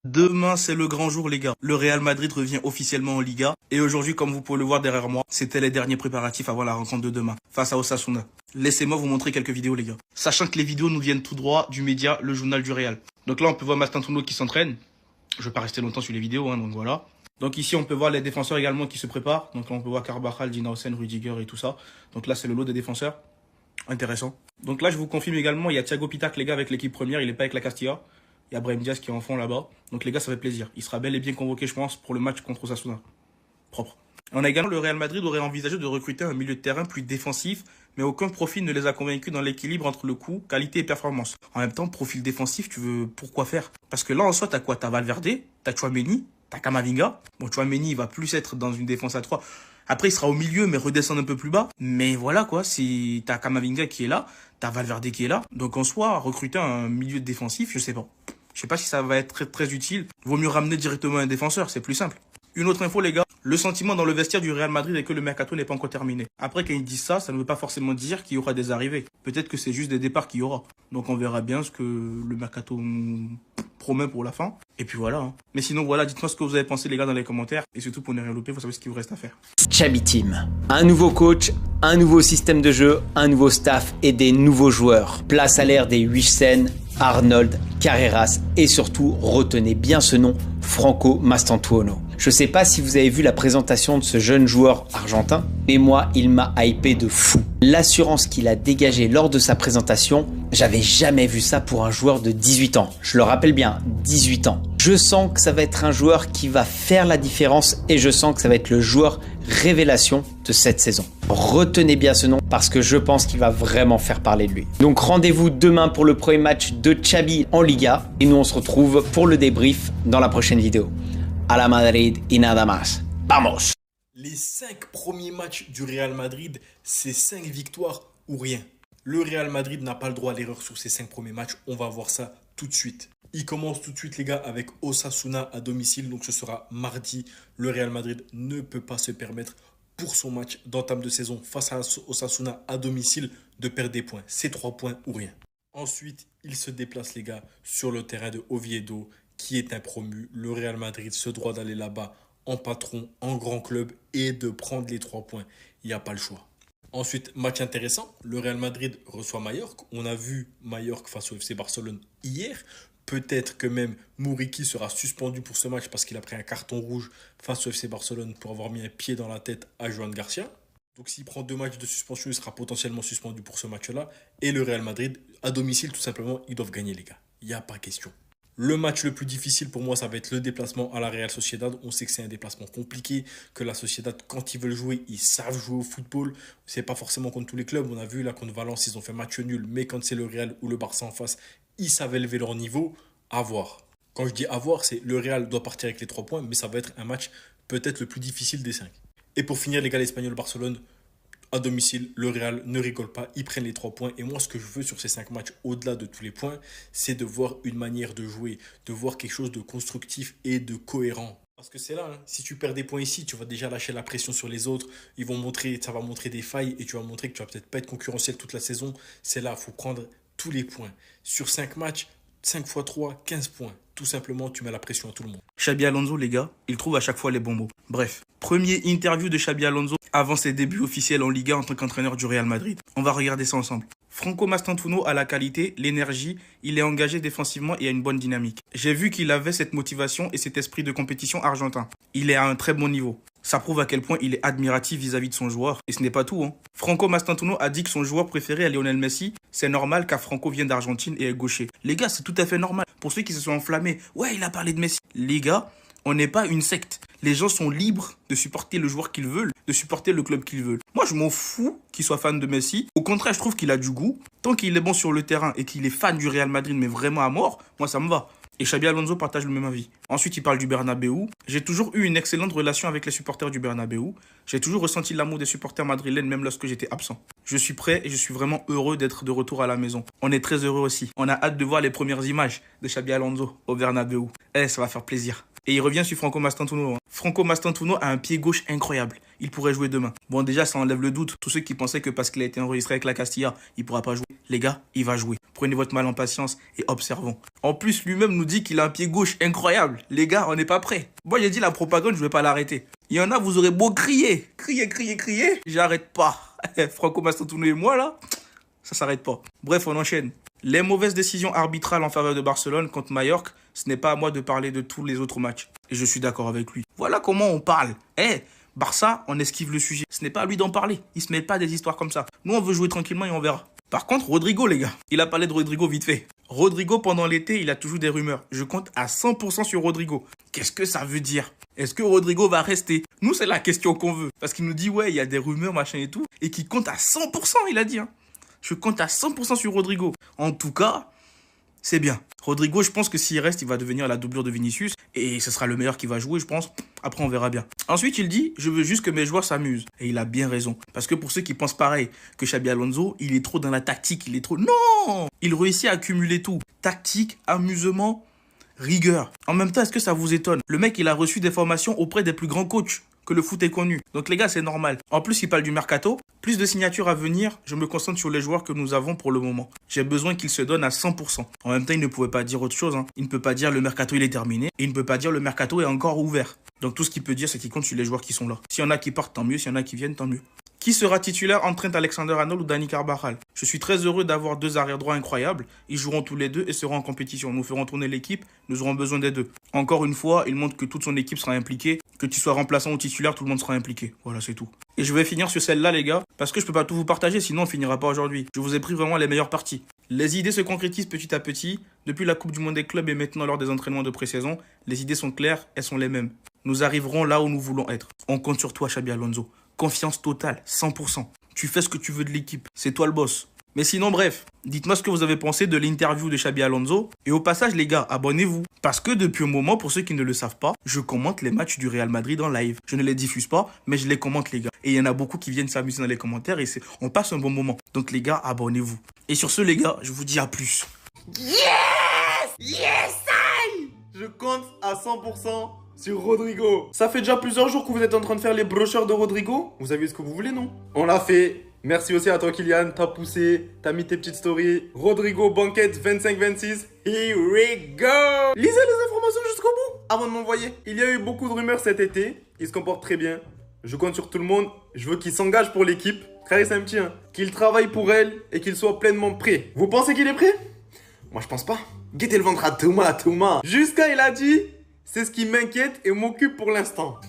Demain, c'est le grand jour, les gars. Le Real Madrid revient officiellement en Liga. Et aujourd'hui, comme vous pouvez le voir derrière moi, c'était les derniers préparatifs avant la rencontre de demain, face à Osasuna. Laissez-moi vous montrer quelques vidéos, les gars. Sachant que les vidéos nous viennent tout droit du média, le journal du Real. Donc là, on peut voir Mastantuono qui s'entraîne. Je vais pas rester longtemps sur les vidéos, donc voilà. Donc ici, on peut voir les défenseurs également qui se préparent. Donc là, on peut voir Carvajal, Dinausen, Rudiger et tout ça. Donc là, c'est le lot des défenseurs. Intéressant. Donc là, je vous confirme également, il y a Thiago Pitac, les gars, avec l'équipe première. Il est pas avec la Castilla. Il y a Brahim Diaz qui est en fond là-bas. Donc les gars, ça fait plaisir. Il sera bel et bien convoqué, je pense, pour le match contre Osasuna. Propre. On a également le Real Madrid aurait envisagé de recruter un milieu de terrain plus défensif, mais aucun profil ne les a convaincus dans l'équilibre entre le coût, qualité et performance. En même temps, profil défensif, tu veux pourquoi faire? Parce que là, en soi, t'as quoi? T'as Valverde, t'as Tchouaméni, t'as Camavinga. Bon, Tchouaméni, il va plus être dans une défense à 3. Après, il sera au milieu, mais redescendre un peu plus bas. Mais voilà, quoi, si t'as Camavinga qui est là, t'as Valverde qui est là. Donc, en soi, recruter un milieu défensif, je sais pas. Je sais pas si ça va être très utile. Vaut mieux ramener directement un défenseur, c'est plus simple. Une autre info, les gars. Le sentiment dans le vestiaire du Real Madrid est que le mercato n'est pas encore terminé. Après, quand ils disent ça, ça ne veut pas forcément dire qu'il y aura des arrivées. Peut-être que c'est juste des départs qu'il y aura. Donc on verra bien ce que le mercato promet pour la fin. Et puis voilà. Mais sinon, voilà, dites-moi ce que vous avez pensé, les gars, dans les commentaires. Et surtout, pour ne rien louper, vous savez ce qu'il vous reste à faire. Xabi Team. Un nouveau coach, un nouveau système de jeu, un nouveau staff et des nouveaux joueurs. Place à l'ère des Huijsen, Arnold, Carreras et surtout, retenez bien ce nom, Franco Mastantuono. Je sais pas si vous avez vu la présentation de ce jeune joueur argentin, mais moi, il m'a hypé de fou. L'assurance qu'il a dégagée lors de sa présentation, j'avais jamais vu ça pour un joueur de 18 ans. Je le rappelle bien, 18 ans. Je sens que ça va être un joueur qui va faire la différence et je sens que ça va être le joueur révélation de cette saison. Retenez bien ce nom parce que je pense qu'il va vraiment faire parler de lui. Donc rendez-vous demain pour le premier match de Xabi en Liga et nous on se retrouve pour le débrief dans la prochaine vidéo. A la Madrid y nada más. Vamos! Les 5 premiers matchs du Real Madrid, c'est 5 victoires ou rien. Le Real Madrid n'a pas le droit à l'erreur sur ces 5 premiers matchs. On va voir ça tout de suite. Il commence tout de suite, les gars, avec Osasuna à domicile. Donc ce sera mardi. Le Real Madrid ne peut pas se permettre pour son match d'entame de saison face à Osasuna à domicile de perdre des points. C'est 3 points ou rien. Ensuite, il se déplace, les gars, sur le terrain de Oviedo, qui est un promu. Le Real Madrid se doit d'aller là-bas en patron, en grand club et de prendre les 3 points. Il n'y a pas le choix. Ensuite, match intéressant, le Real Madrid reçoit Mallorca. On a vu Mallorca face au FC Barcelone hier. Peut-être que même Muriqi sera suspendu pour ce match parce qu'il a pris un carton rouge face au FC Barcelone pour avoir mis un pied dans la tête à Joan Garcia. Donc s'il prend 2 matchs de suspension, il sera potentiellement suspendu pour ce match-là. Et le Real Madrid, à domicile, tout simplement, ils doivent gagner, les gars. Il n'y a pas question. Le match le plus difficile pour moi, ça va être le déplacement à la Real Sociedad. On sait que c'est un déplacement compliqué, que la Sociedad, quand ils veulent jouer, ils savent jouer au football. C'est pas forcément contre tous les clubs. On a vu là contre Valence, ils ont fait match nul. Mais quand c'est le Real ou le Barça en face, ils savent élever leur niveau. À voir. Quand je dis à voir, c'est le Real doit partir avec les 3 points, mais ça va être un match peut-être le plus difficile des 5. Et pour finir, les gars, l'Espagnol-Barcelone, à domicile, le Real ne rigole pas, ils prennent les 3 points. Et moi, ce que je veux sur ces 5 matchs, au-delà de tous les points, c'est de voir une manière de jouer, de voir quelque chose de constructif et de cohérent. Parce que c'est là, hein, si tu perds des points ici, tu vas déjà lâcher la pression sur les autres. Ça va montrer des failles et tu vas montrer que tu vas peut-être pas être concurrentiel toute la saison. C'est là, il faut prendre tous les points. Sur 5 matchs, 5 x 3, 15 points. Tout simplement, tu mets la pression à tout le monde. Xabi Alonso, les gars, il trouve à chaque fois les bons mots. Bref, premier interview de Xabi Alonso avant ses débuts officiels en Liga en tant qu'entraîneur du Real Madrid. On va regarder ça ensemble. Franco Mastantuono a la qualité, l'énergie, il est engagé défensivement et a une bonne dynamique. J'ai vu qu'il avait cette motivation et cet esprit de compétition argentin. Il est à un très bon niveau. Ça prouve à quel point il est admiratif vis-à-vis de son joueur. Et ce n'est pas tout, hein. Franco Mastantuono a dit que son joueur préféré est Lionel Messi. C'est normal car Franco vient d'Argentine et est gaucher. Les gars, c'est tout à fait normal. Pour ceux qui se sont enflammés, ouais, il a parlé de Messi. Les gars, on n'est pas une secte. Les gens sont libres de supporter le joueur qu'ils veulent, de supporter le club qu'ils veulent. Moi, je m'en fous qu'il soit fan de Messi. Au contraire, je trouve qu'il a du goût. Tant qu'il est bon sur le terrain et qu'il est fan du Real Madrid, mais vraiment à mort, moi, ça me va. Et Xabi Alonso partage le même avis. Ensuite, il parle du Bernabéu. J'ai toujours eu une excellente relation avec les supporters du Bernabéu. J'ai toujours ressenti l'amour des supporters madrilènes, même lorsque j'étais absent. Je suis prêt et je suis vraiment heureux d'être de retour à la maison. On est très heureux aussi. On a hâte de voir les premières images de Xabi Alonso au Bernabéu. Ça va faire plaisir. Et il revient sur Franco Mastantuono. Franco Mastantuono a un pied gauche incroyable. Il pourrait jouer demain. Bon, déjà, ça enlève le doute. Tous ceux qui pensaient que parce qu'il a été enregistré avec la Castilla, il pourra pas jouer. Les gars, il va jouer. Prenez votre mal en patience et observons. En plus, lui-même nous dit qu'il a un pied gauche incroyable. Les gars, on n'est pas prêts. Moi, j'ai dit la propagande, je vais pas l'arrêter. Il y en a, vous aurez beau crier. Crier. J'arrête pas. Franco Mastantuono et moi, là, ça s'arrête pas. Bref, on enchaîne. Les mauvaises décisions arbitrales en faveur de Barcelone contre Mallorca, ce n'est pas à moi de parler de tous les autres matchs. Et je suis d'accord avec lui. Voilà comment on parle. Barça, on esquive le sujet. Ce n'est pas à lui d'en parler. Il se mêle pas des histoires comme ça. Nous, on veut jouer tranquillement et on verra. Par contre, Rodrigo, les gars. Il a parlé de Rodrigo vite fait. Rodrigo, pendant l'été, il a toujours des rumeurs. Je compte à 100% sur Rodrigo. Qu'est-ce que ça veut dire? Est-ce que Rodrigo va rester? Nous, c'est la question qu'on veut. Parce qu'il nous dit, ouais, il y a des rumeurs, machin et tout. Et qu'il compte à 100%, il a dit. Je compte à 100% sur Rodrigo. En tout cas, c'est bien. Rodrigo, je pense que s'il reste, il va devenir la doublure de Vinicius. Et ce sera le meilleur qui va jouer, je pense. Après, on verra bien. Ensuite, il dit, je veux juste que mes joueurs s'amusent. Et il a bien raison. Parce que pour ceux qui pensent pareil que Xabi Alonso, il est trop dans la tactique. Il est trop... Non! Il réussit à accumuler tout. Tactique, amusement, rigueur. En même temps, est-ce que ça vous étonne? Le mec, il a reçu des formations auprès des plus grands coachs que le foot est connu. Donc les gars, c'est normal. En plus, il parle du mercato. Plus de signatures à venir, je me concentre sur les joueurs que nous avons pour le moment. J'ai besoin qu'ils se donnent à 100%. En même temps, il ne pouvait pas dire autre chose. Il ne peut pas dire le mercato, il est terminé. Et il ne peut pas dire le mercato est encore ouvert. Donc tout ce qu'il peut dire, c'est qu'il compte sur les joueurs qui sont là. S'il y en a qui partent, tant mieux. S'il y en a qui viennent, tant mieux. Qui sera titulaire entre Trent Alexander-Arnold ou Dani Carvajal? Je suis très heureux d'avoir deux arrière-droits incroyables. Ils joueront tous les deux et seront en compétition. Nous ferons tourner l'équipe. Nous aurons besoin des deux. Encore une fois, il montre que toute son équipe sera impliquée. Que tu sois remplaçant ou titulaire, tout le monde sera impliqué. Voilà, c'est tout. Et je vais finir sur celle-là, les gars, parce que je peux pas tout vous partager, sinon on finira pas aujourd'hui. Je vous ai pris vraiment les meilleures parties. Les idées se concrétisent petit à petit. Depuis la Coupe du Monde des clubs et maintenant lors des entraînements de pré-saison, les idées sont claires, elles sont les mêmes. Nous arriverons là où nous voulons être. On compte sur toi, Xabi Alonso. Confiance totale, 100%. Tu fais ce que tu veux de l'équipe. C'est toi le boss. Mais sinon, bref, dites-moi ce que vous avez pensé de l'interview de Xabi Alonso. Et au passage, les gars, abonnez-vous. Parce que depuis un moment, pour ceux qui ne le savent pas, je commente les matchs du Real Madrid en live. Je ne les diffuse pas, mais je les commente, les gars. Et il y en a beaucoup qui viennent s'amuser dans les commentaires et on passe un bon moment. Donc les gars, abonnez-vous. Et sur ce, les gars, je vous dis à plus. Je compte à 100% sur Rodrigo. Ça fait déjà plusieurs jours que vous êtes en train de faire les brochures de Rodrigo. Vous avez ce que vous voulez, non? On l'a fait. Merci aussi à toi, Kylian. T'as poussé, t'as mis tes petites stories. Rodrigo Banquette 25-26. Here we go. Lisez les informations jusqu'au bout avant de m'envoyer. Il y a eu beaucoup de rumeurs cet été. Il se comporte très bien. Je compte sur tout le monde. Je veux qu'il s'engage pour l'équipe. Très simple, qu'il travaille pour elle et qu'il soit pleinement prêt. Vous pensez qu'il est prêt? Moi, je pense pas. Guettez le ventre à Thomas. Jusqu'à il a dit, c'est ce qui m'inquiète et m'occupe pour l'instant.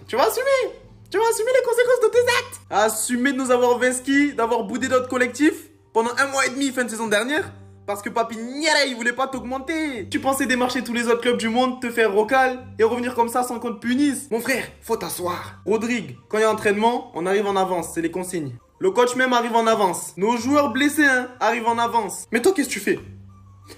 Tu vas assumer. Tu vas assumer les conséquences de tes actes. Assumer de nous avoir vesquis, d'avoir boudé notre collectif pendant 1 mois et demi fin de saison dernière. Parce que Papi Niere, il voulait pas t'augmenter. Tu pensais démarcher tous les autres clubs du monde, te faire rocal et revenir comme ça sans qu'on te punisse. Mon frère, faut t'asseoir. Rodrigue, quand il y a entraînement, on arrive en avance, c'est les consignes. Le coach même arrive en avance. Nos joueurs blessés arrivent en avance. Mais toi, qu'est-ce que tu fais?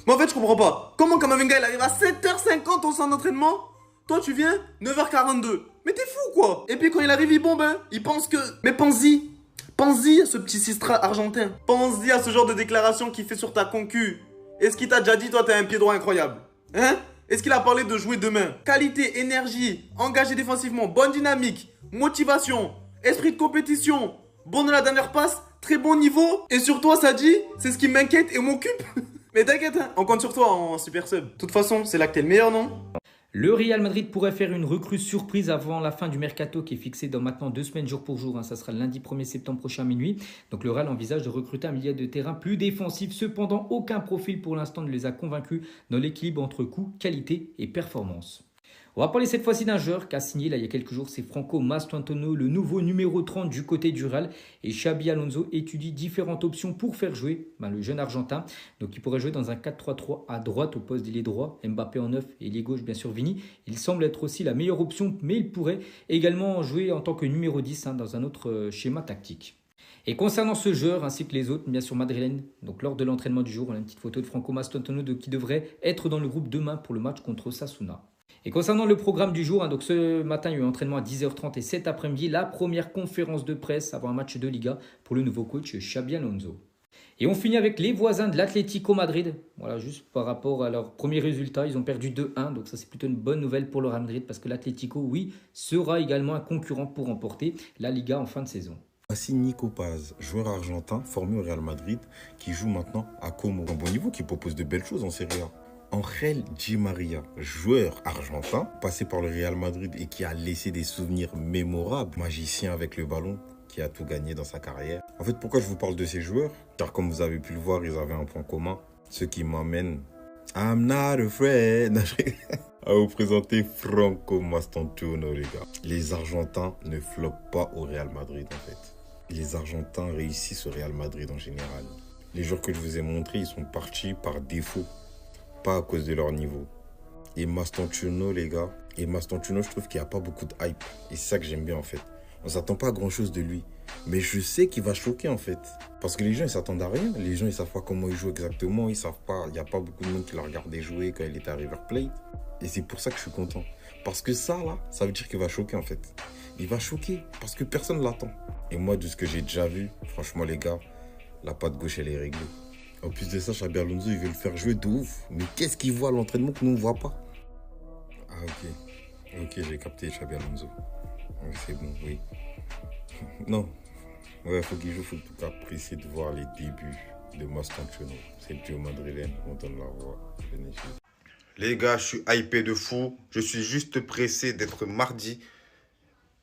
Mais en fait, je comprends pas. Comment Kamavinga, il arrive à 7h50 au centre d'entraînement? Toi, tu viens 9h42. Mais t'es fou, quoi. Et puis, quand il arrive, il bombe, il pense que... Mais pense-y. Pense-y à ce petit Sistra argentin. Pense-y à ce genre de déclaration qu'il fait sur ta concu. Est-ce qu'il t'a déjà dit, toi, t'as un pied droit incroyable? Est-ce qu'il a parlé de jouer demain? Qualité, énergie, engagé défensivement, bonne dynamique, motivation, esprit de compétition, bon de la dernière passe, très bon niveau. Et sur toi, ça dit, c'est ce qui m'inquiète et m'occupe. Mais t'inquiète, on compte sur toi en super sub. De toute façon, c'est là que t'es le meilleur, non? Le Real Madrid pourrait faire une recrue surprise avant la fin du mercato qui est fixé dans maintenant 2 semaines jour pour jour. Ça sera le lundi 1er septembre prochain à minuit. Donc le Real envisage de recruter un milieu de terrain plus défensif. Cependant, aucun profil pour l'instant ne les a convaincus dans l'équilibre entre coût, qualité et performance. On va parler cette fois-ci d'un joueur qui a signé il y a quelques jours, c'est Franco Mastantuono, le nouveau numéro 30 du côté du Real. Et Xabi Alonso étudie différentes options pour faire jouer le jeune Argentin. Donc il pourrait jouer dans un 4-3-3 à droite au poste d'ailier droit, Mbappé en 9 et ailier gauche bien sûr Vini. Il semble être aussi la meilleure option, mais il pourrait également jouer en tant que numéro 10 dans un autre schéma tactique. Et concernant ce joueur ainsi que les autres, bien sûr madrilène, donc lors de l'entraînement du jour, on a une petite photo de Franco Mastantuono qui devrait être dans le groupe demain pour le match contre Osasuna. Et concernant le programme du jour, donc ce matin, il y a eu un entraînement à 10h30 et cet après-midi, la première conférence de presse avant un match de Liga pour le nouveau coach Xabi Alonso. Et on finit avec les voisins de l'Atlético Madrid. Voilà, juste par rapport à leur premier résultat, ils ont perdu 2-1. Donc ça, c'est plutôt une bonne nouvelle pour le Real Madrid parce que l'Atlético, oui, sera également un concurrent pour remporter la Liga en fin de saison. Voici Nico Paz, joueur argentin formé au Real Madrid, qui joue maintenant à Como. Un bon niveau, qui propose de belles choses en Serie A. Angel Di Maria, joueur argentin, passé par le Real Madrid et qui a laissé des souvenirs mémorables. Magicien avec le ballon, qui a tout gagné dans sa carrière. En fait, pourquoi je vous parle de ces joueurs? Car comme vous avez pu le voir, ils avaient un point commun. Ce qui m'amène, I'm not afraid, à vous présenter Franco Mastantuono, les gars. Les Argentins ne flopent pas au Real Madrid, en fait. Les Argentins réussissent au Real Madrid en général. Les joueurs que je vous ai montrés, ils sont partis par défaut, pas à cause de leur niveau. Et Mastantuono, les gars, je trouve qu'il n'y a pas beaucoup de hype. Et c'est ça que j'aime bien, en fait. On ne s'attend pas à grand-chose de lui. Mais je sais qu'il va choquer, en fait. Parce que les gens, ils s'attendent à rien. Les gens, ils ne savent pas comment il joue exactement. Ils savent pas. Il n'y a pas beaucoup de monde qui l'a regardé jouer quand il était à River Plate. Et c'est pour ça que je suis content. Parce que ça, là, ça veut dire qu'il va choquer, en fait. Il va choquer parce que personne ne l'attend. Et moi, de ce que j'ai déjà vu, franchement, les gars, la patte gauche, elle est réglée. En plus de ça, Xabi Alonso, il veut le faire jouer de ouf. Mais qu'est-ce qu'il voit à l'entraînement que nous, on ne voit pas? Ah, ok. Ok, j'ai capté Xabi Alonso. Oui, c'est bon, oui. Non. Ouais, faut qu'il joue, faut en tout cas apprécier de voir les débuts de Mastantuono. C'est le duo madrilène, on donne la voix. Les gars, je suis hypé de fou. Je suis juste pressé d'être mardi,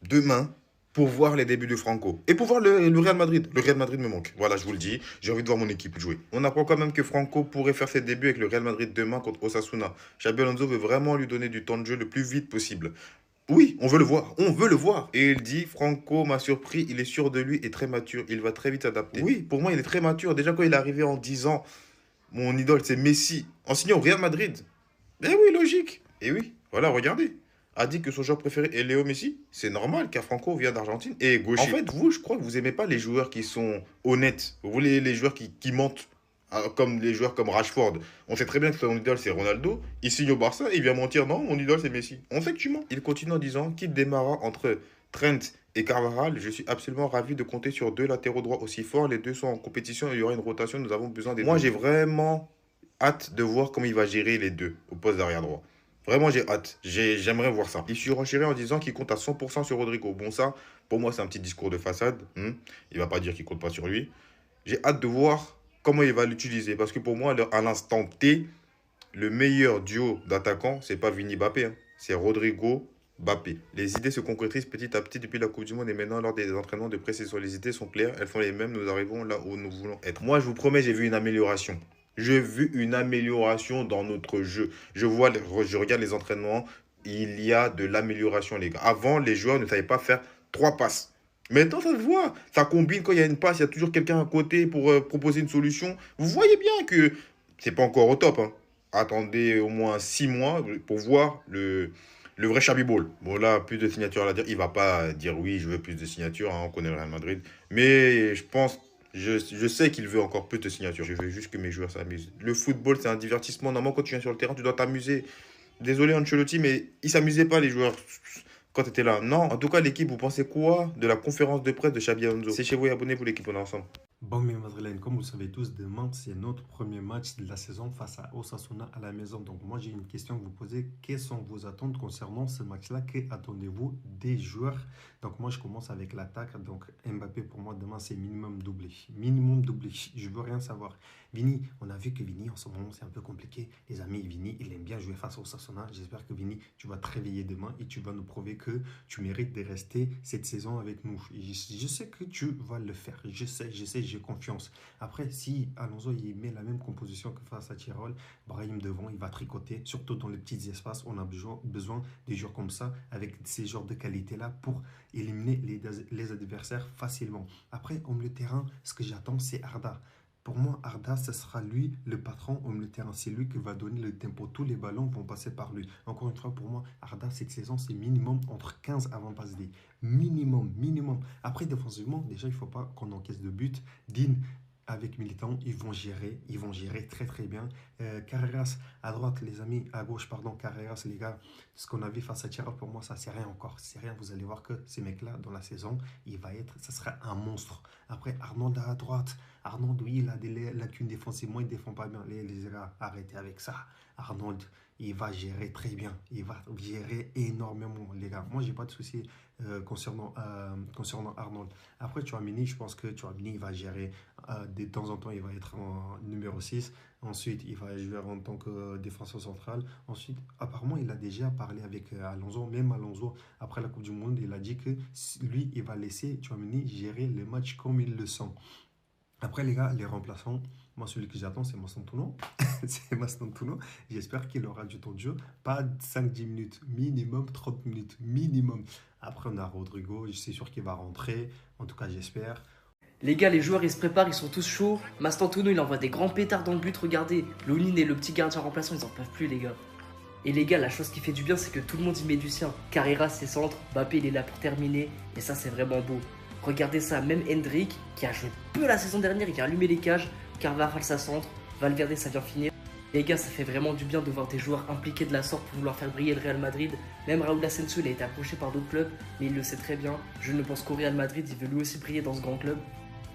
demain, pour voir les débuts de Franco. Et pour voir le Real Madrid. Le Real Madrid me manque. Voilà, je vous le dis. J'ai envie de voir mon équipe jouer. On apprend quand même que Franco pourrait faire ses débuts avec le Real Madrid demain contre Osasuna. Xabi Alonso veut vraiment lui donner du temps de jeu le plus vite possible. Oui, on veut le voir, on veut le voir. Et il dit, Franco m'a surpris, il est sûr de lui et très mature, il va très vite s'adapter. Oui, pour moi, il est très mature. Déjà, quand il est arrivé en 10 ans, mon idole, c'est Messi, en signant au Real Madrid. Eh oui, logique. Et oui, voilà, regardez. A dit que son joueur préféré est Léo Messi. C'est normal, car Franco vient d'Argentine et est gaucher. En fait, vous, je crois que vous aimez pas les joueurs qui sont honnêtes. Vous voulez les joueurs qui mentent. Comme les joueurs comme Rashford. On sait très bien que son idole c'est Ronaldo. Il signe au Barça et il vient mentir. Non, mon idole c'est Messi. On sait que tu mens. Il continue en disant qu'il démarra entre Trent et Carvajal. Je suis absolument ravi de compter sur deux latéraux droits aussi forts. Les deux sont en compétition et il y aura une rotation. Nous avons besoin des deux. Moi j'ai vraiment hâte de voir comment il va gérer les deux au poste d'arrière droit. Vraiment j'ai hâte. J'aimerais voir ça. Il surenchérit en disant qu'il compte à 100% sur Rodrigo. Bon ça, pour moi c'est un petit discours de façade. Il va pas dire qu'il compte pas sur lui. J'ai hâte de voir comment il va l'utiliser. Parce que pour moi, à l'instant T, le meilleur duo d'attaquants, c'est pas Vini Mbappé, hein. C'est Rodrigo Mbappé. Les idées se concrétisent petit à petit depuis la Coupe du Monde et maintenant lors des entraînements de pré-saison. Les idées sont claires, elles font les mêmes, nous arrivons là où nous voulons être. Moi, je vous promets, j'ai vu une amélioration. J'ai vu une amélioration dans notre jeu. Je regarde les entraînements, il y a de l'amélioration, les gars. Avant, les joueurs ne savaient pas faire 3 passes. Maintenant, ça se voit. Ça combine quand il y a une passe, il y a toujours quelqu'un à côté pour proposer une solution. Vous voyez bien que c'est pas encore au top, hein. Attendez au moins 6 mois pour voir le vrai Xabi Ball. Bon, là, plus de signatures à dire. Il va pas dire oui, je veux plus de signatures, hein, on connaît le Real Madrid. Mais je pense, je sais qu'il veut encore plus de signatures. Je veux juste que mes joueurs s'amusent. Le football, c'est un divertissement. Normalement, quand tu viens sur le terrain, tu dois t'amuser. Désolé, Ancelotti, mais ils s'amusaient pas, les joueurs, quand tu étais là. Non, en tout cas, l'équipe, vous pensez quoi de la conférence de presse de Xabi Alonso? C'est chez vous et abonnez-vous, l'équipe, on est ensemble. Bon, mes madrilènes, comme vous le savez tous, demain, c'est notre premier match de la saison face à Osasuna à la maison. Donc, moi, j'ai une question à vous poser. Quelles sont vos attentes concernant ce match-là? Qu'attendez-vous des joueurs? Donc, moi, je commence avec l'attaque. Donc, Mbappé, pour moi, demain, c'est minimum doublé. Minimum doublé. Je veux rien savoir. Vini, on a vu que Vini, en ce moment, c'est un peu compliqué. Les amis, Vini, il aime bien jouer face à Osasuna. J'espère que Vini, tu vas te réveiller demain et tu vas nous prouver que tu mérites de rester cette saison avec nous. Je sais que tu vas le faire. Je sais, j'ai confiance. Après, si Alonso il met la même composition que face à Tirol, Brahim devant, il va tricoter, surtout dans les petits espaces. On a besoin des joueurs comme ça, avec ces genres de qualité-là, pour éliminer les adversaires facilement. Après, au milieu de terrain, ce que j'attends, c'est Arda. Pour moi, Arda, ce sera lui le patron au milieu de terrain. C'est lui qui va donner le tempo. Tous les ballons vont passer par lui. Encore une fois, pour moi, Arda, cette saison, c'est minimum entre 15 avant-passes D. Minimum. Après, défensivement, déjà, il ne faut pas qu'on encaisse de but. Dean, avec Militant, ils vont gérer très bien. Carreras à droite, les amis, à gauche, pardon, Carreras, les gars, ce qu'on a vu face à Tirol, pour moi, ça c'est rien encore. C'est rien, vous allez voir que ces mecs-là, dans la saison, ça sera un monstre. Après, Arnold à droite. Arnold, oui, il a des lacunes défensives. Moi, il ne défend pas bien. Les gars, arrêtez avec ça. Arnold, il va gérer très bien. Il va gérer énormément, les gars. Moi, j'ai pas de souci concernant Arnold. Après, Tchouaméni, je pense que Tchouaméni, il va gérer. De temps en temps, il va être en numéro 6. Ensuite, il va jouer en tant que défenseur central. Ensuite, apparemment, il a déjà parlé avec Alonso. Même Alonso, après la Coupe du Monde, il a dit que lui, il va laisser Tchouaméni gérer les matchs comme il le sent. Après, les gars, les remplaçants, moi, celui que j'attends, c'est Mastantuono. C'est Mastantuono. J'espère qu'il aura du temps de jeu. Pas 5-10 minutes, minimum 30 minutes, minimum. Après, on a Rodrigo, c'est sûr qu'il va rentrer. En tout cas, j'espère. Les gars, les joueurs ils se préparent, ils sont tous chauds. Mastantuono il envoie des grands pétards dans le but, regardez. Lounine et le petit gardien remplaçant, ils en peuvent plus, les gars. Et les gars, la chose qui fait du bien, c'est que tout le monde y met du sien. Carreras, c'est centre, Mbappé, il est là pour terminer. Et ça, c'est vraiment beau. Regardez ça, même Hendrick, qui a joué peu la saison dernière, il vient allumer les cages. Carvajal, ça centre. Valverde, ça vient finir. Les gars, ça fait vraiment du bien de voir des joueurs impliqués de la sorte pour vouloir faire briller le Real Madrid. Même Raúl Asensio, il a été approché par d'autres clubs, mais il le sait très bien. Je ne pense qu'au Real Madrid, il veut lui aussi briller dans ce grand club.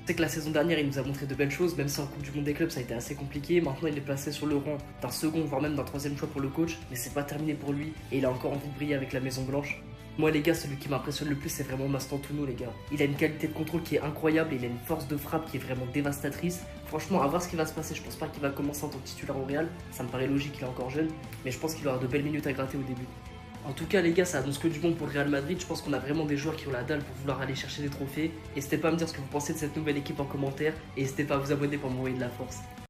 C'est que la saison dernière, il nous a montré de belles choses, même si en Coupe du Monde des clubs, ça a été assez compliqué. Maintenant, il est placé sur le rang d'un second, voire même d'un troisième choix pour le coach, mais c'est pas terminé pour lui, et il a encore envie de briller avec la Maison Blanche. Moi, les gars, celui qui m'impressionne le plus, c'est vraiment Mastantuono, les gars. Il a une qualité de contrôle qui est incroyable, et il a une force de frappe qui est vraiment dévastatrice. Franchement, à voir ce qui va se passer, je pense pas qu'il va commencer en tant que titulaire au Real, ça me paraît logique, il est encore jeune, mais je pense qu'il aura de belles minutes à gratter au début. En tout cas, les gars, ça annonce que du bon pour le Real Madrid. Je pense qu'on a vraiment des joueurs qui ont la dalle pour vouloir aller chercher des trophées. N'hésitez pas à me dire ce que vous pensez de cette nouvelle équipe en commentaire. Et n'hésitez pas à vous abonner pour m'envoyer de la force.